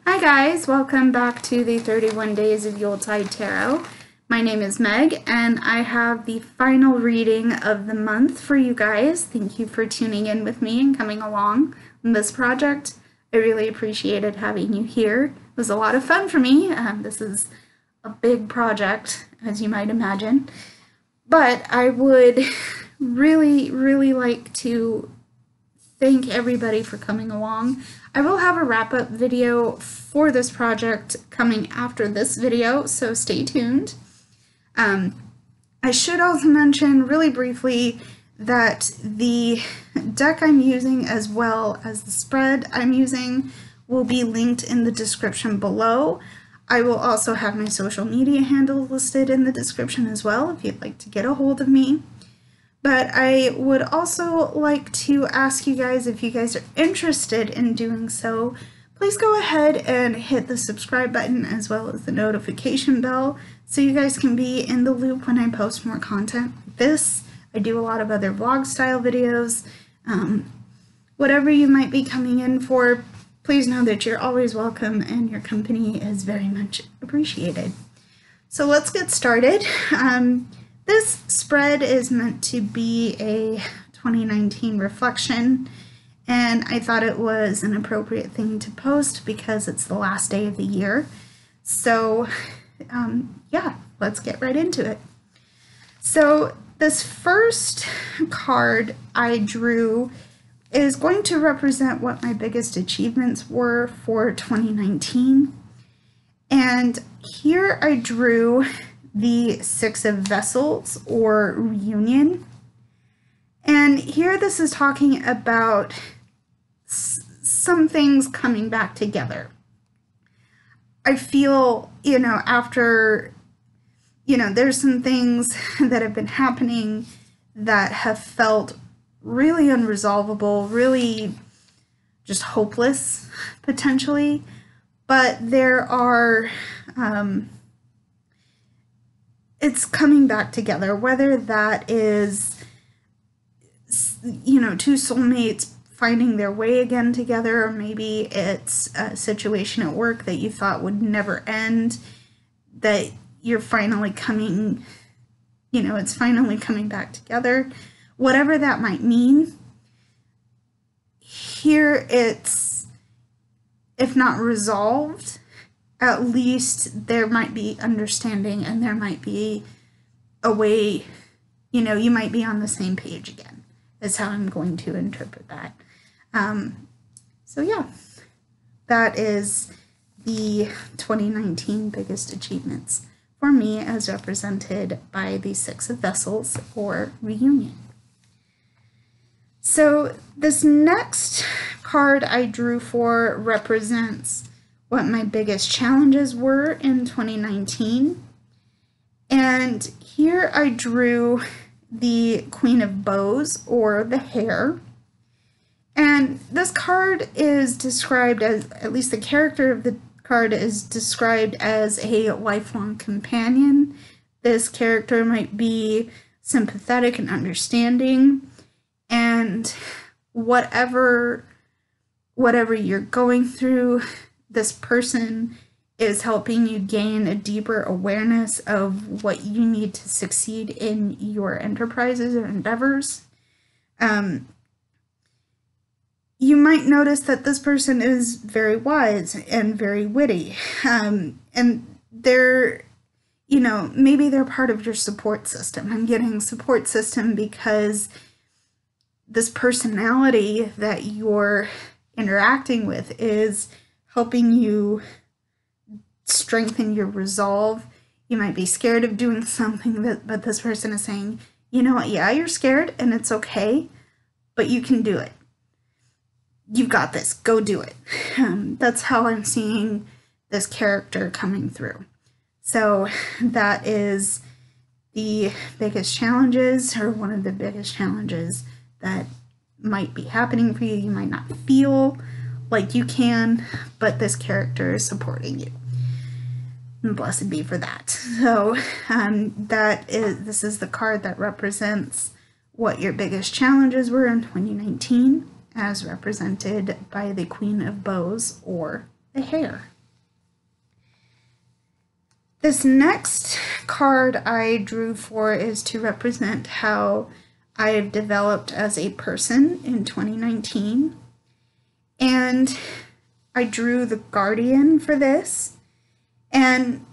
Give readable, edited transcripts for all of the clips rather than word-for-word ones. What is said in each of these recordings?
Hi guys, welcome back to the 31 Days of Yuletide Tarot. My name is Meg and I have the final reading of the month for you guys. Thank you for tuning in with me and coming along on this project. I really appreciated having you here. It was a lot of fun for me. This is a big project, as you might imagine. But I would really like to thank everybody for coming along. I will have a wrap-up video for this project coming after this video, so stay tuned. I should also mention really briefly that the deck I'm using as well as the spread I'm using will be linked in the description below. I will also have my social media handle listed in the description as well if you'd like to get a hold of me. But I would also like to ask you guys, if you guys are interested in doing so, please go ahead and hit the subscribe button as well as the notification bell so you guys can be in the loop when I post more content like this. I do a lot of other vlog style videos. Whatever you might be coming in for, please know that you're always welcome and your company is very much appreciated. So let's get started. This spread is meant to be a 2019 reflection, and I thought it was an appropriate thing to post because it's the last day of the year. So yeah, let's get right into it. So this first card I drew is going to represent what my biggest achievements were for 2019. And here I drew the Six of Vessels, or reunion. And here this is talking about some things coming back together. I feel, after, there's some things that have been happening that have felt really unresolvable, really just hopeless, potentially. But there are, it's coming back together, whether that is, two soulmates finding their way again together, or maybe it's a situation at work that you thought would never end, that you're finally coming, it's finally coming back together. Whatever that might mean, here it's, if not resolved, at least there might be understanding and there might be a way, you might be on the same page again, is how I'm going to interpret that. So yeah, that is the 2019 biggest achievements for me as represented by the Six of Vessels, or reunion. So this next card I drew for represents what my biggest challenges were in 2019. And here I drew the Queen of Bows, or the Hare. And this card is described as, at least the character of the card is described as a lifelong companion. This character might be sympathetic and understanding, and whatever you're going through, this person is helping you gain a deeper awareness of what you need to succeed in your enterprises or endeavors. You might notice that this person is very wise and very witty, and they're, maybe they're part of your support system. I'm getting support system because this personality that you're interacting with is helping you strengthen your resolve. You might be scared of doing something, but this person is saying, you know what, yeah, you're scared and it's okay, but you can do it. You've got this, go do it. That's how I'm seeing this character coming through. So that is the biggest challenges, or one of the biggest challenges that might be happening for you. You might not feel like you can, but this character is supporting you. And blessed be for that. So this is the card that represents what your biggest challenges were in 2019, as represented by the Queen of Bows, or the Hare. This next card I drew for is to represent how I've developed as a person in 2019. And I drew the Guardian for this. And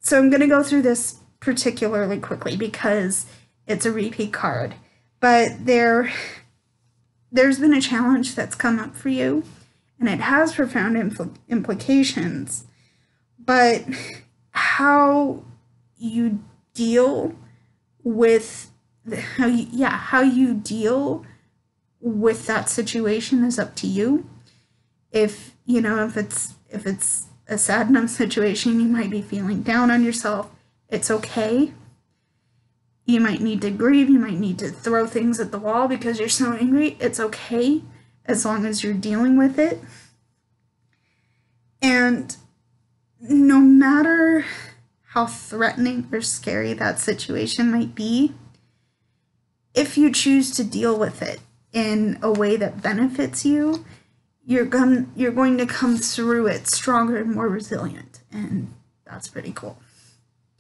so I'm going to go through this particularly quickly because it's a repeat card. But there's been a challenge that's come up for you, and it has profound implications. But how you deal with how you deal with that situation is up to you. If it's a sad enough situation, you might be feeling down on yourself. It's okay. You might need to grieve. You might need to throw things at the wall because you're so angry. It's okay as long as you're dealing with it. And no matter how threatening or scary that situation might be, if you choose to deal with it in a way that benefits you, you're going to come through it stronger and more resilient. And that's pretty cool.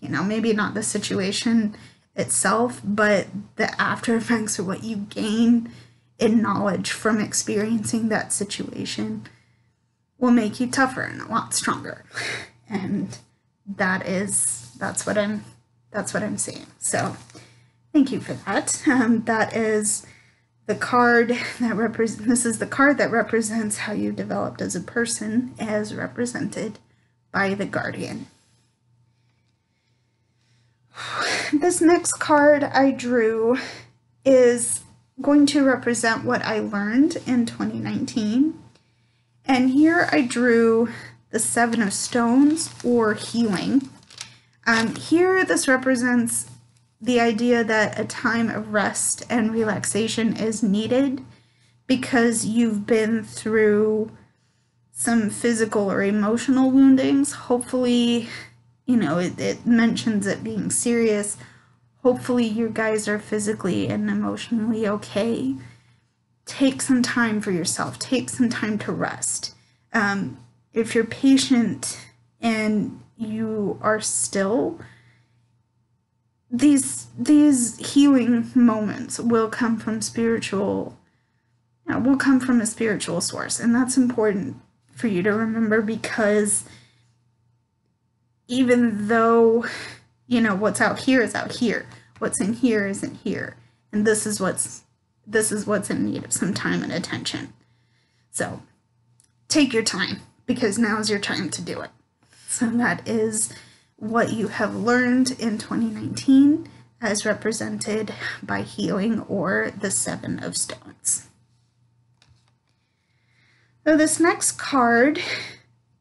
Maybe not the situation itself, but the after effects, or what you gain in knowledge from experiencing that situation, will make you tougher and a lot stronger. And that's what I'm saying. So thank you for that. That is the card that this is the card that represents how you developed as a person, as represented by the Guardian. This next card I drew is going to represent what I learned in 2019. And here I drew the Seven of Stones, or healing. Here this represents the idea that a time of rest and relaxation is needed because you've been through some physical or emotional woundings. Hopefully, it mentions it being serious. Hopefully you guys are physically and emotionally okay. Take some time for yourself. Take some time to rest. If you're patient and you are still, these healing moments will come from a spiritual source. And that's important for you to remember, because even though, what's out here is out here, what's in here isn't here. And this is what's in need of some time and attention. So take your time, because now is your time to do it. So that is what you have learned in 2019 as represented by healing, or the Seven of Stones. So this next card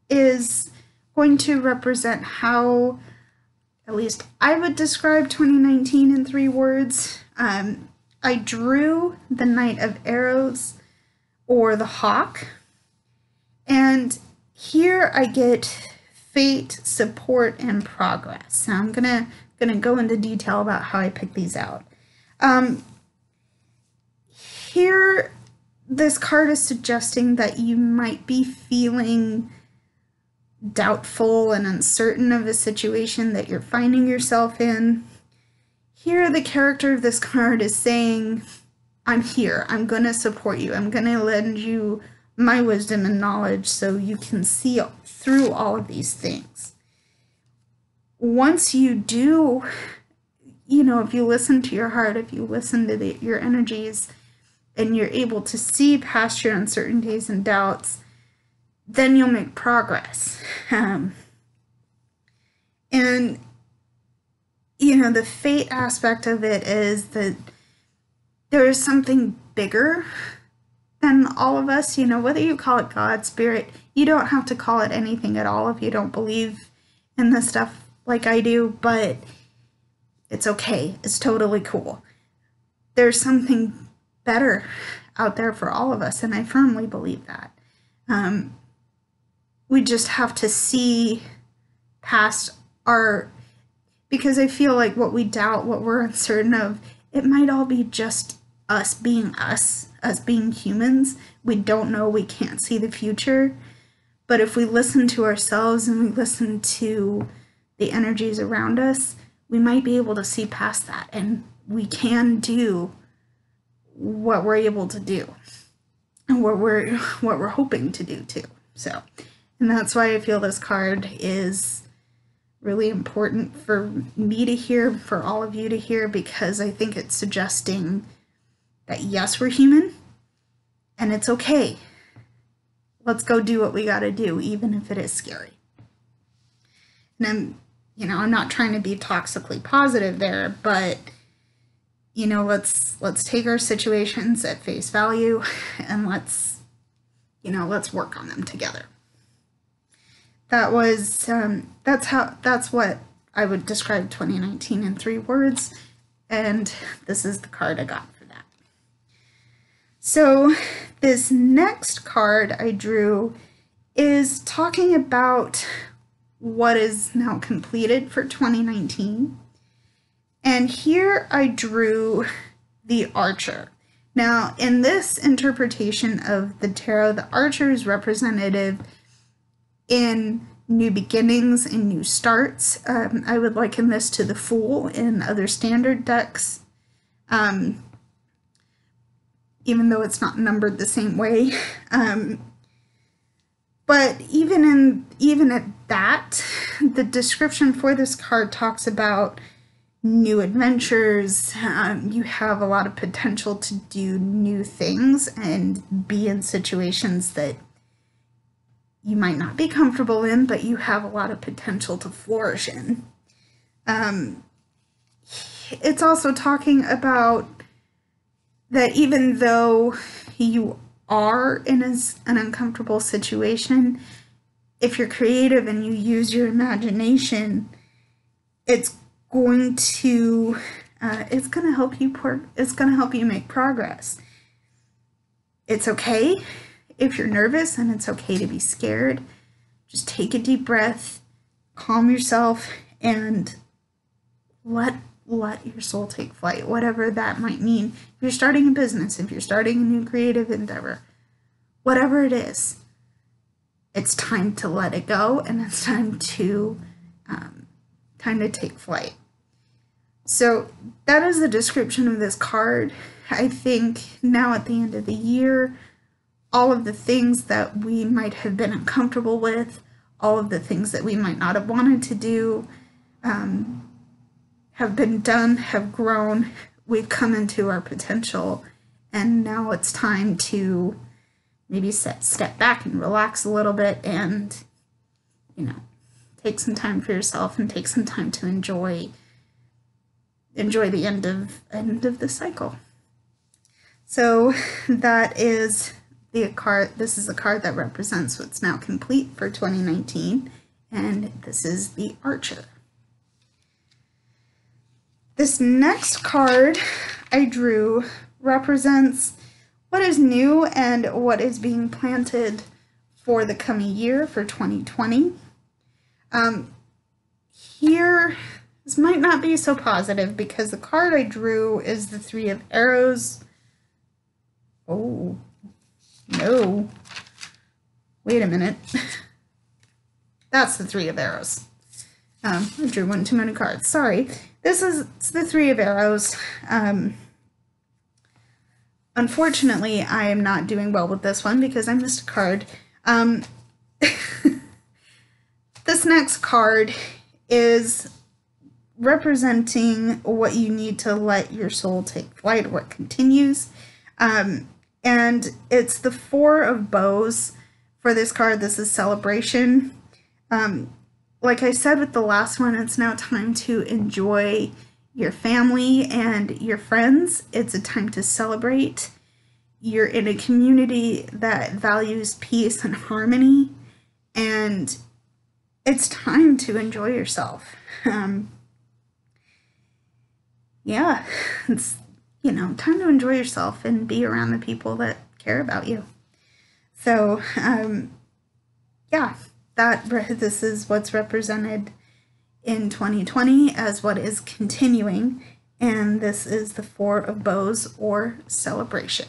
is going to represent how, at least I would describe 2019 in 3 words. I drew the Knight of Arrows, or the Hawk. And here I get fate, support, and progress. So I'm gonna go into detail about how I picked these out. Here, this card is suggesting that you might be feeling doubtful and uncertain of a situation that you're finding yourself in. Here, the character of this card is saying, I'm here. I'm gonna support you. I'm gonna lend you my wisdom and knowledge so you can see through all of these things. Once you do, if you listen to your heart, if you listen to your energies, and you're able to see past your uncertainties and doubts, then you'll make progress. And, the fate aspect of it is that there is something bigger than all of us, whether you call it God, spirit. You don't have to call it anything at all if you don't believe in this stuff like I do, but it's okay. It's totally cool. There's something better out there for all of us, and I firmly believe that. We just have to see past because I feel like what we doubt, what we're uncertain of, it might all be just us being humans. We don't know, we can't see the future. But if we listen to ourselves and we listen to the energies around us, we might be able to see past that, and we can do what we're able to do and what we're hoping to do too. So, and that's why I feel this card is really important for me to hear, for all of you to hear, because I think it's suggesting that yes, we're human and it's okay. Let's go do what we got to do, even if it is scary. And I'm not trying to be toxically positive there, but let's take our situations at face value, and let's work on them together. That was that's what I would describe 2019 in 3 words, and this is the card I got for that. So this next card I drew is talking about what is now completed for 2019. And here I drew the Archer. Now, in this interpretation of the tarot, the Archer is representative in new beginnings and new starts. I would liken this to the Fool in other standard decks, even though it's not numbered the same way. But even at that, the description for this card talks about new adventures. You have a lot of potential to do new things and be in situations that you might not be comfortable in, but you have a lot of potential to flourish in. It's also talking about that even though you are in an uncomfortable situation, if you're creative and you use your imagination, it's going to help you make progress. It's okay if you're nervous, and it's okay to be scared. Just take a deep breath, calm yourself, and let your soul take flight, whatever that might mean. If you're starting a business, if you're starting a new creative endeavor, whatever it is, it's time to let it go, and it's time to take flight. So that is the description of this card. I think now at the end of the year, all of the things that we might have been uncomfortable with, all of the things that we might not have wanted to do, have been done, have grown, we've come into our potential, and now it's time to maybe step back and relax a little bit and, take some time for yourself and take some time to enjoy the end of the cycle. So that is the card. This is a card that represents what's now complete for 2019, and this is the Archer. This next card I drew represents what is new and what is being planted for the coming year, for 2020. Here, this might not be so positive because the card I drew is the 3 of Arrows. Oh, no. Wait a minute. That's the 3 of Arrows. I drew one too many cards. Sorry. This is the 3 of Arrows. Unfortunately, I am not doing well with this one because I missed a card. This next card is representing what you need to let your soul take flight, what continues. And it's the 4 of Bows. For this card, this is celebration. Like I said with the last one, it's now time to enjoy your family and your friends. It's a time to celebrate. You're in a community that values peace and harmony, and it's time to enjoy yourself. Yeah, it's, time to enjoy yourself and be around the people that care about you. So, yeah, this is what's represented in 2020 as what is continuing, and this is the 4 of Bows, or celebration.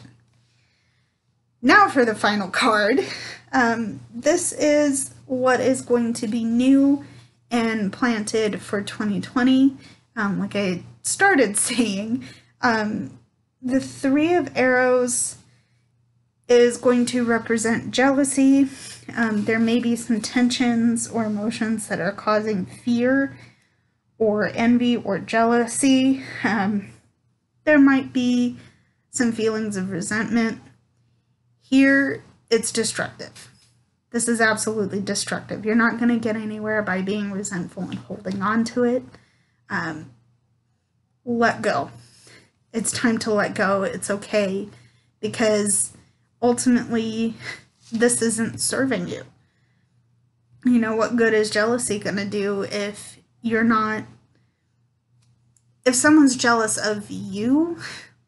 Now for the final card. This is what is going to be new and planted for 2020. Like I started saying, the Three of Arrows is going to represent jealousy. There may be some tensions or emotions that are causing fear or envy or jealousy. There might be some feelings of resentment. Here, it's destructive. This is absolutely destructive. You're not going to get anywhere by being resentful and holding on to it. Let go. It's time to let go. It's okay, because ultimately, this isn't serving you. You know, what good is jealousy going to do if you're not... If someone's jealous of you,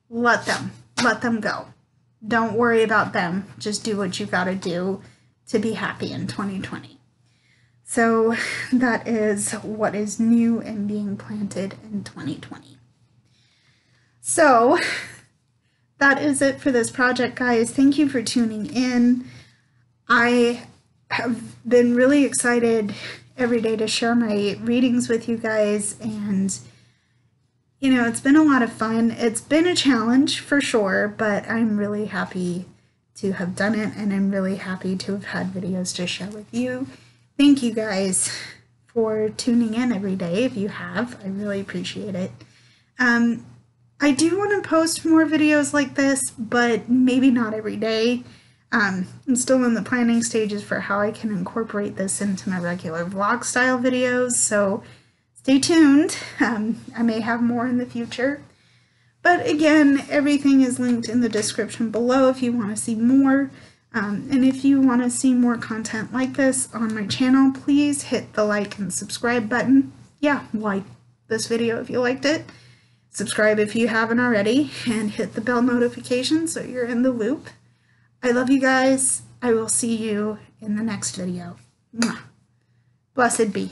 let them go. Don't worry about them. Just do what you gotta do to be happy in 2020. So that is what is new and being planted in 2020. So that is it for this project, guys. Thank you for tuning in. I have been really excited every day to share my readings with you guys, and you know, it's been a lot of fun. It's been a challenge for sure, but I'm really happy to have done it, and I'm really happy to have had videos to share with you. Thank you guys for tuning in every day. If you have, I really appreciate it. I do want to post more videos like this, but maybe not every day. I'm still in the planning stages for how I can incorporate this into my regular vlog style videos, so stay tuned. I may have more in the future. But again, everything is linked in the description below if you want to see more. And if you want to see more content like this on my channel, please hit the like and subscribe button. Yeah, like this video if you liked it. Subscribe if you haven't already, and hit the bell notification so you're in the loop. I love you guys. I will see you in the next video. Mwah. Blessed be.